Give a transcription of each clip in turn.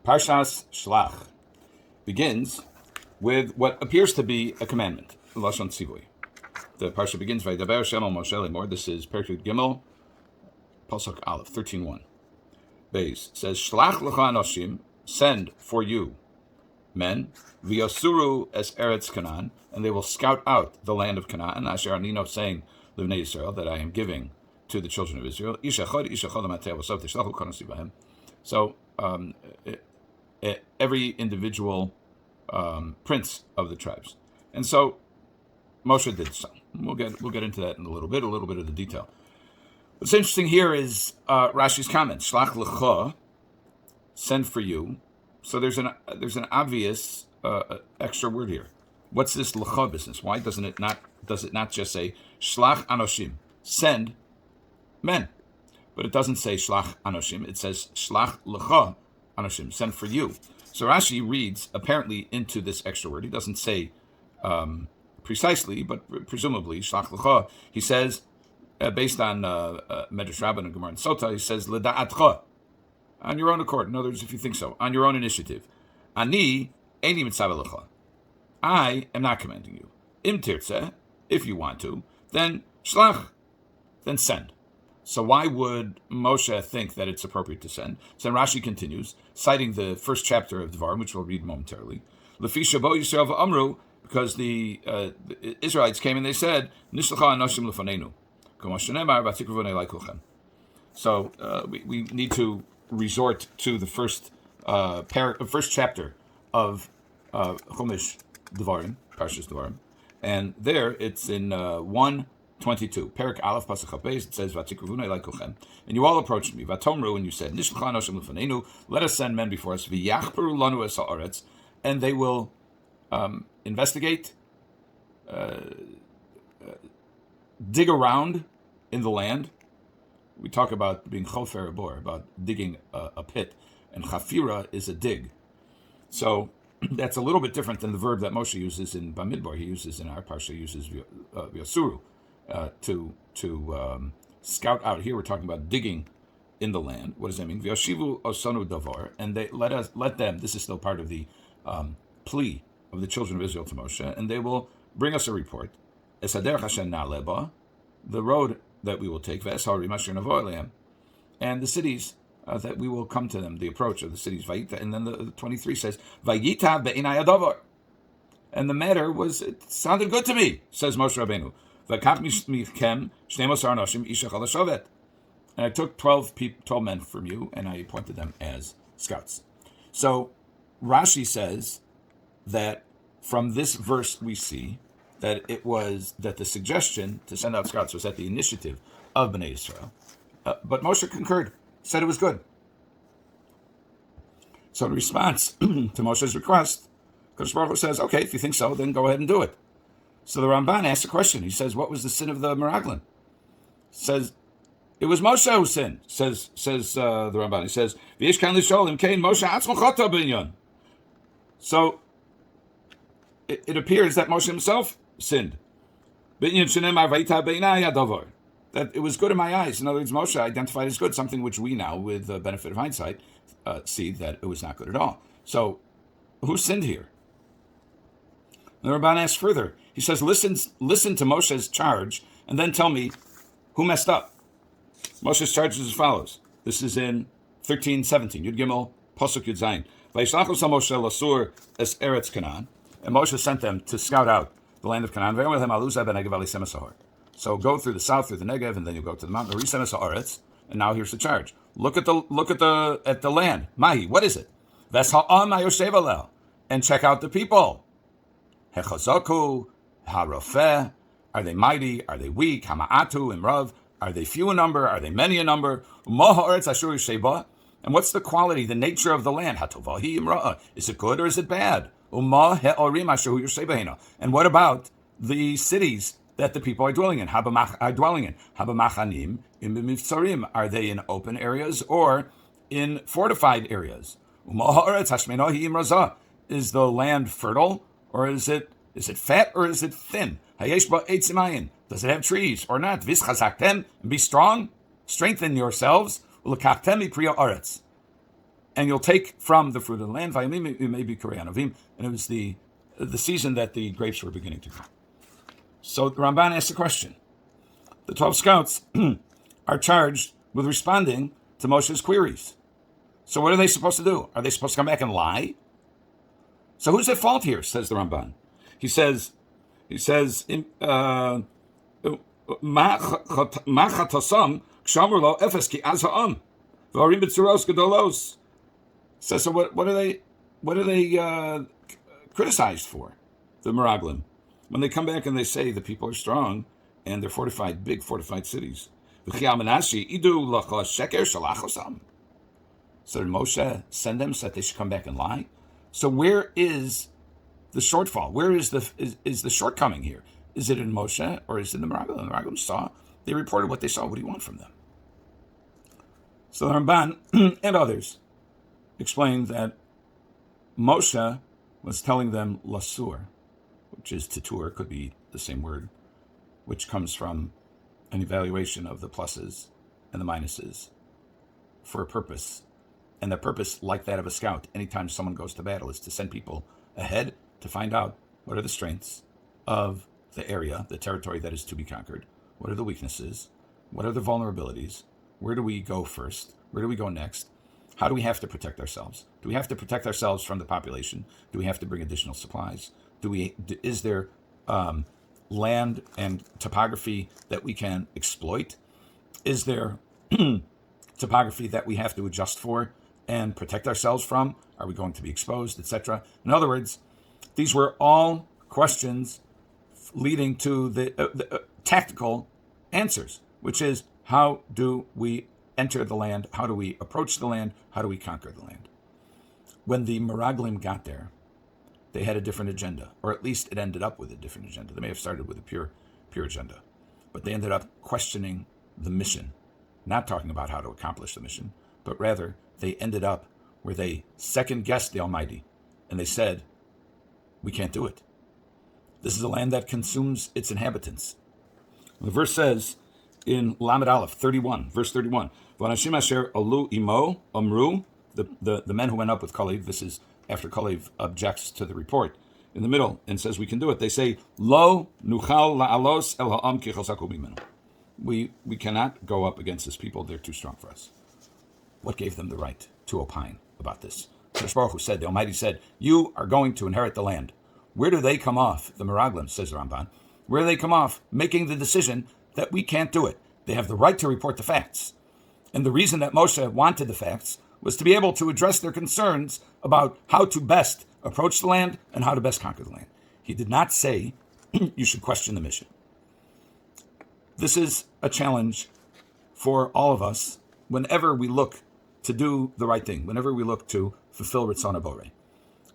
Parshas Shlach begins with what appears to be a commandment, Lashon Tzivui. The Parsha begins, Vaydaber Shem al Moshe lemor. This is Perek Gimel, Pasuk Aleph, 13:1. Beis says, Shlach lecha anoshim, send for you men, v'yasuru es eretz Canaan, and they will scout out the land of Canaan, asher anino, saying, Livnei Yisrael, that I am giving to the children of Israel. Ish echad l'mateh v'sof tishlachu kanasi b'hem. So every individual prince of the tribes, and so Moshe did so. We'll get into that in a little bit of the detail. What's interesting here is Rashi's comment, Shlach lecha, send for you. So there's an obvious extra word here. What's this lecha business? Why does it not just say Shlach anoshim, send men? But it doesn't say Shlach anoshim. It says Shlach lecha anoshim, send for you. So Rashi reads apparently into this extra word. He doesn't say precisely, but presumably Shlach lecha. He says, based on Medrash Rabban and Gemara and Sota, he says L'da'atcha, on your own accord. In other words, if you think so, on your own initiative. Ani eini mitzaveh lecha, I am not commanding you. Im tirtzeh, if you want to, then shlach, then send. So why would Moshe think that it's appropriate to send? So Rashi continues, citing the first chapter of Devarim, which we'll read momentarily. Lefi shabo Yisrael v'amru, because the Israelites came and they said, Nishlacha anoshim lefanenu, k'mo shenemar v'atikru v'nei elai kulchem. So we need to resort to the first chapter of Chumash Devarim, Parshas Devarim, and there it's in 1:22. Perek Aleph Pasuk Beis. It says, "Vatikru v'nei elai kulchem." And you all approached me, Vatomru, and you said, "Nishlacha anoshim lefanenu." Let us send men before us, v'yachperu lanu es haaretz, and they will investigate, dig around in the land. We talk about being chofer bor, about digging a pit, and chafira is a dig. So that's a little bit different than the verb that Moshe uses in Bamidbar. He uses in our parsha, uses vyasuru, to scout out. Here we're talking about digging in the land. What does that mean? Vyashivu osanu davar, and they let them. This is still part of the plea of the children of Israel to Moshe, and they will bring us a report. Esader Hashem na'leba, the road that we will take, and the cities that we will come to them, the approach of the cities, Vayita, and then the 23 says, Vayita be'inai adavar. And the matter it sounded good to me, says Moshe Rabbeinu. And I took 12 men from you, and I appointed them as scouts. So Rashi says that from this verse we see that it was that the suggestion to send out scouts was at the initiative of Bnei Israel. But Moshe concurred, said it was good. So in response to Moshe's request, Kadosh Baruch Hu says, okay, if you think so, then go ahead and do it. So the Ramban asks a question. He says, what was the sin of the Meraglim? Says, it was Moshe who sinned, says the Ramban. He says, V'yesh kan lisholim kein Moshe atzmo chata b'inyan. So it appears that Moshe himself sinned. That it was good in my eyes. In other words, Moshe identified as good, something which we now, with the benefit of hindsight, see that it was not good at all. So, who sinned here? And the Ramban asks further. He says, listen to Moshe's charge, and then tell me who messed up. Moshe's charge is as follows. This is in 13:17. Yud Gimel, Pasuk Yud Zayin. Vayishlach Moshe lasur es eretz Canaan. And Moshe sent them to scout out the land of Canaan. So go through the south, through the Negev, and then you go to the mountain. And now here's the charge. Look at the land. Mahi, what is it? And check out the people. Hechazoku, harofeh. Are they mighty? Are they weak? Hama'atu, imrav. Are they few in number? Are they many in number? And what's the quality, the nature of the land? Hatovahi imra. Is it good or is it bad? And what about the cities that the people are dwelling in? Habamachanim in mivtzarim. Are they in open areas or in fortified areas? Is the land fertile or is it fat or is it thin? Does it have trees or not? And be strong, strengthen yourselves. and you'll take from the fruit of the land. Vayamim may be Koreanovim, and it was the season that the grapes were beginning to grow. So the Ramban asks a question. The 12 scouts are charged with responding to Moshe's queries. So what are they supposed to do? Are they supposed to come back and lie? So who's at fault here, says the Ramban. He says, Ma chatasam kshamur lo efes ki az ha'am v'arim b'tzuros gedolos. So what are they criticized for? The Meraglim, when they come back and they say the people are strong and they're fortified, big fortified cities. So did Moshe send them so that they should come back and lie? So where is the shortfall? Where is the shortcoming here? Is it in Moshe or is it in the Meraglim? The Meraglim they reported what they saw. What do you want from them? So the Ramban and others explained that Moshe was telling them lasur, which is tutur, could be the same word, which comes from an evaluation of the pluses and the minuses for a purpose. And the purpose, like that of a scout, anytime someone goes to battle, is to send people ahead to find out what are the strengths of the area, the territory that is to be conquered. What are the weaknesses? What are the vulnerabilities? Where do we go first? Where do we go next? How do we have to protect ourselves? Do we have to protect ourselves from the population? Do we have to bring additional supplies? Is there land and topography that we can exploit? Is there topography that we have to adjust for and protect ourselves from? Are we going to be exposed, etc.? In other words, these were all questions leading to the tactical answers, which is, how do we enter the land? How do we approach the land? How do we conquer the land? When the Meraglim got there, they had a different agenda, or at least it ended up with a different agenda. They may have started with a pure agenda, but they ended up questioning the mission, not talking about how to accomplish the mission, but rather they ended up where they second-guessed the Almighty, and they said, we can't do it. This is a land that consumes its inhabitants. The verse says in Lamed Aleph 31, verse 31, V'anashim asher alu imo amru, the men who went up with Kalev, this is after Kalev objects to the report, in the middle, and says we can do it. They say, Lo nuchal la'alos el ha'am ki chazaku mimenu. We cannot go up against this people. They're too strong for us. What gave them the right to opine about this? Baruch Hu said, the Almighty said, you are going to inherit the land. Where do they come off, the Meraglim, says the Ramban, where do they come off making the decision that we can't do it? They have the right to report the facts. And the reason that Moshe wanted the facts was to be able to address their concerns about how to best approach the land and how to best conquer the land. He did not say you should question the mission. This is a challenge for all of us whenever we look to do the right thing, whenever we look to fulfill Ritzon HaBorei.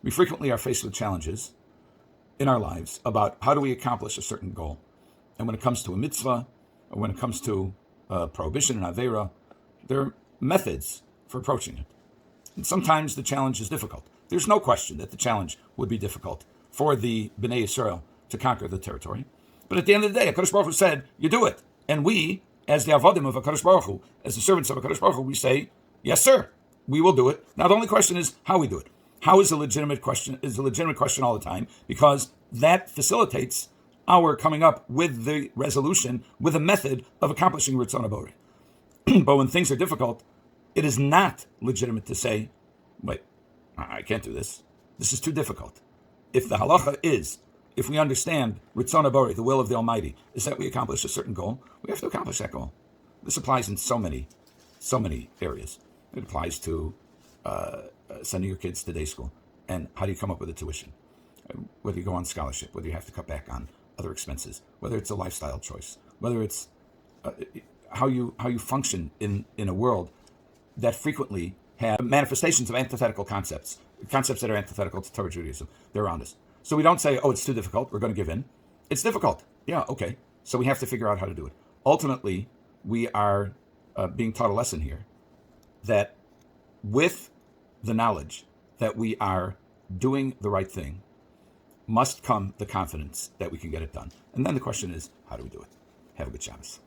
We frequently are faced with challenges in our lives about how do we accomplish a certain goal. And when it comes to a mitzvah, or when it comes to prohibition and Aveira, there are methods for approaching it. And sometimes the challenge is difficult. There's no question that the challenge would be difficult for the Bnei Yisrael to conquer the territory. But at the end of the day, HaKadosh Baruch Hu said, you do it. And we, as the Avodim of HaKadosh Baruch Hu, as the servants of HaKadosh Baruch Hu, we say, yes, sir, we will do it. Now, the only question is how we do it. How is a legitimate question? Is a legitimate question all the time, because that facilitates our coming up with the resolution, with a method of accomplishing Ritzon HaBorei. But when things are difficult, it is not legitimate to say, wait, I can't do this. This is too difficult. If the halacha is, if we understand Ritzon HaBorei, the will of the Almighty, is that we accomplish a certain goal, we have to accomplish that goal. This applies in so many areas. It applies to sending your kids to day school. And how do you come up with a tuition? Whether you go on scholarship, whether you have to cut back on other expenses, whether it's a lifestyle choice, whether it's how you function in a world that frequently have manifestations of antithetical concepts that are antithetical to Torah Judaism. They're around us. So we don't say, oh, it's too difficult, we're going to give in. It's difficult. Yeah, okay. So we have to figure out how to do it. Ultimately, we are being taught a lesson here that with the knowledge that we are doing the right thing must come the confidence that we can get it done. And then the question is, how do we do it? Have a good Shabbos.